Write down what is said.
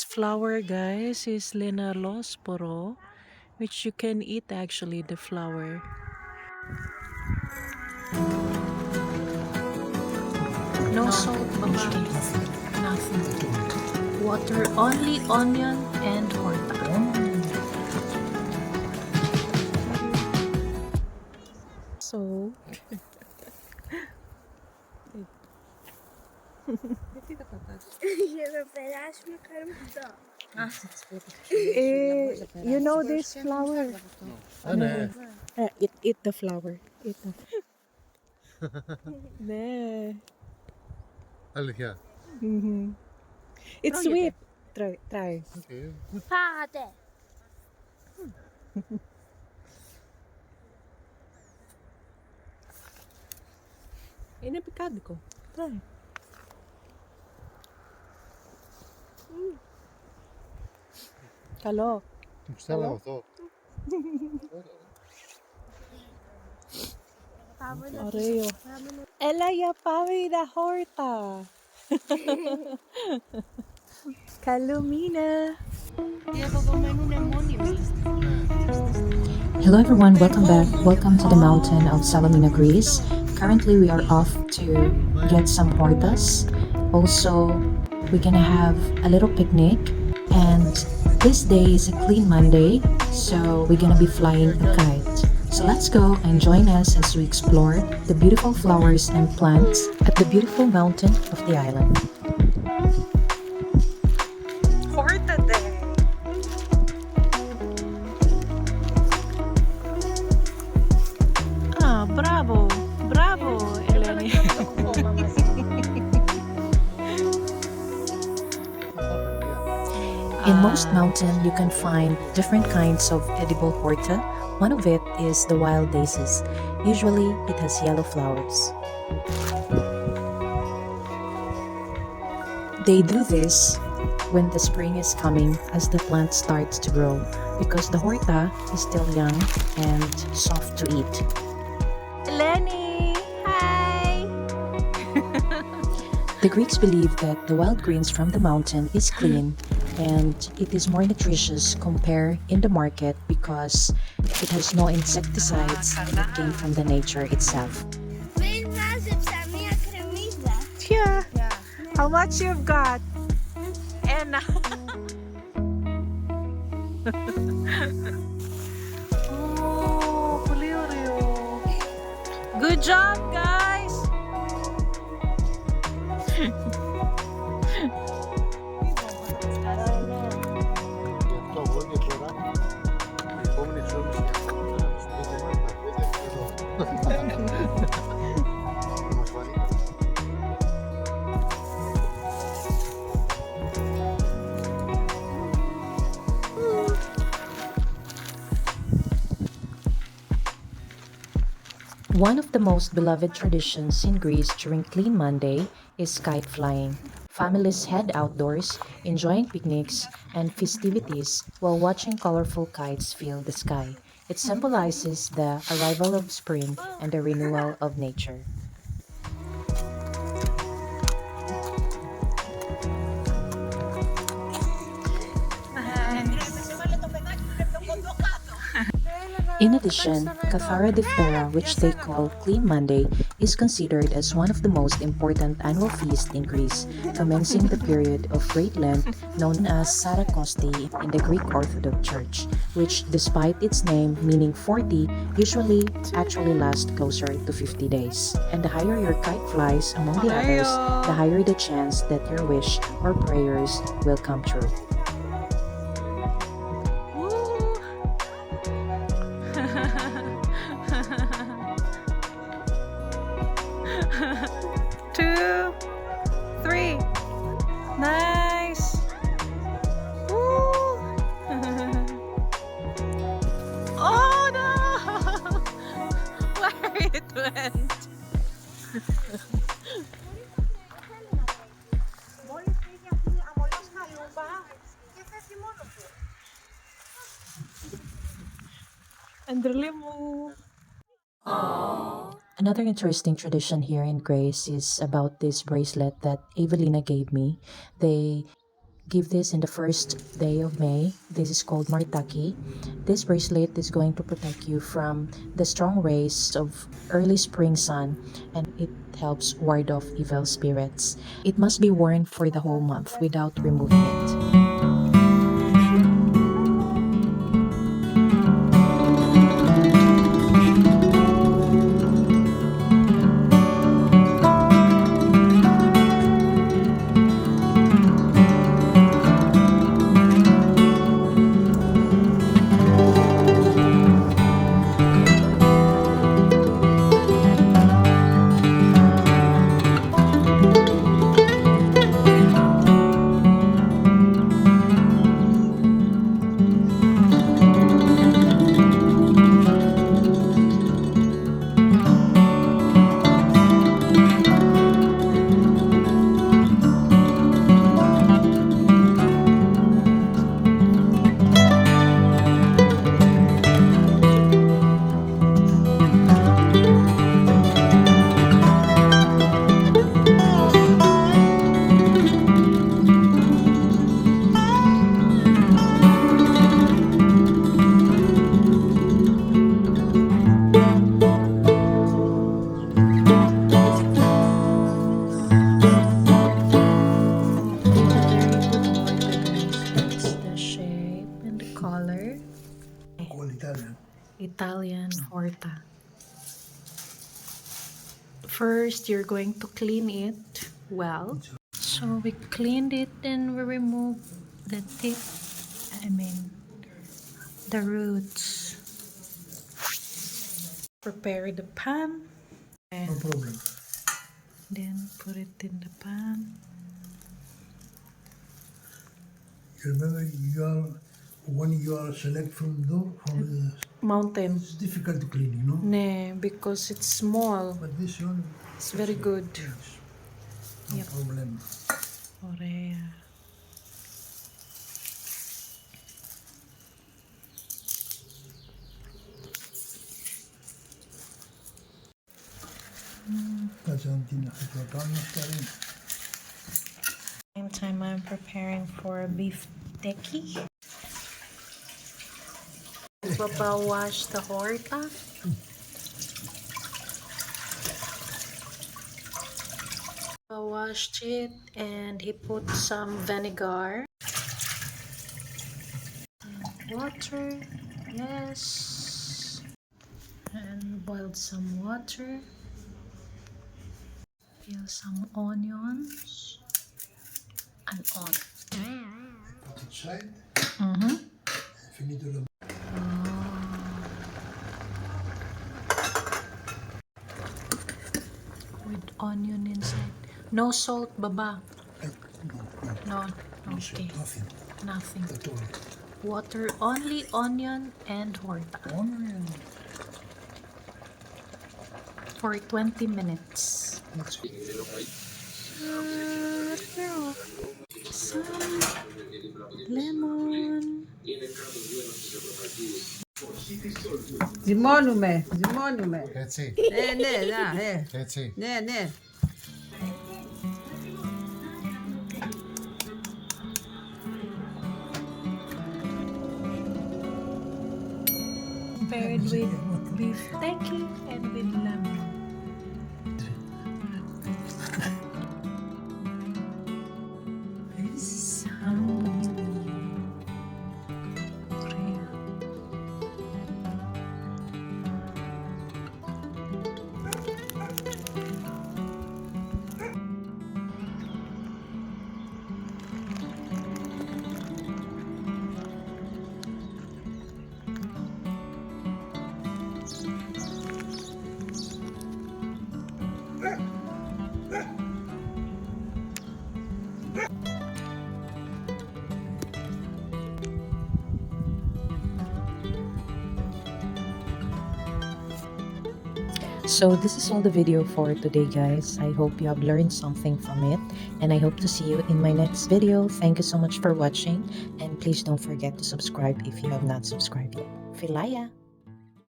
Flower, guys, is linalosporo, which you can eat actually the flower. No salt, mama. Nothing. Water, only onion and horta. So, you know this flower? أنا Eat the flower. Eat the. There. الكيا Mm-hmm. It's sweet. Try. اوكي Ini picado ko. Try. Kalo. مستلا وثوق Oreo. Ela ya pavi da horta. Kalumina. Hello everyone, welcome back. Welcome to the mountain of Salomina, Greece. Currently we are off to get some hortas. Also, we're gonna have a little picnic, and this day is a clean Monday, so we're gonna be flying a kite. So let's go and join us as we explore the beautiful flowers and plants at the beautiful mountain of the island. Horta day. Ah, bravo. Bravo, Eleni. In most mountains, you can find different kinds of edible horta. One of it is the wild daisies. Usually, it has yellow flowers. They do this when the spring is coming as the plant starts to grow because the horta is still young and soft to eat. Eleni, hi. The Greeks believe that the wild greens from the mountain is clean and it is more nutritious compared in the market because it has no insecticides and it came from the nature itself. Yeah. How much you've got? And oh, Poliorio. Good job, guys. One of the most beloved traditions in Greece during Clean Monday is kite flying. Families head outdoors, enjoying picnics and festivities while watching colorful kites fill the sky. It symbolizes the arrival of spring and the renewal of nature. In addition, Kathara Diphthera, which they call Clean Monday, is considered as one of the most important annual feasts in Greece, commencing the period of Great Lent known as Sarakosti in the Greek Orthodox Church, which, despite its name meaning 40, usually actually lasts closer to 50 days. And the higher your kite flies among the others, the higher the chance that your wish or prayers will come true. Two, three. Nice. Woo. Oh no! Where it went? Andrele mo. Another interesting tradition here in Grace is about this bracelet that Evelina gave me. They give this in the first day of May. This is called Martaki. This bracelet is going to protect you from the strong rays of early spring sun, and it helps ward off evil spirits. It must be worn for the whole month without removing it. Italian Horta. First, you're going to clean it well. So we cleaned it and we removed the tip, the roots. Prepare the pan. No problem. Then put it in the pan. You remember when you are select from the Mountain. it's difficult to clean, you know. Ne, because it's small. But this one, It's very good. yes, no Yep. problem. Korea. Kasi ang tinakitwatan mo sa rin. Same time I'm preparing for beef teki. Papa washed the horta. Papa washed it and he put some vinegar and water. Yes. And boiled some water. Peel some onions and on. Put it side. Mm-hmm. Finito lang. With onion inside. No salt, baba. No, No. Okay. nothing Nothing. at all. Water, only onion and horta. Onion. For 20 minutes. That's it. Some lemon. Ζυμώνουμε, ζυμώνουμε. Έτσι. Ναι, Έτσι. ναι. Paired with beef teki and with lemon. So this is all the video for today, guys. I hope you have learned something from it, and I hope to see you in my next video. Thank you so much for watching, and please don't forget to subscribe if you have not subscribed yet. Filaya!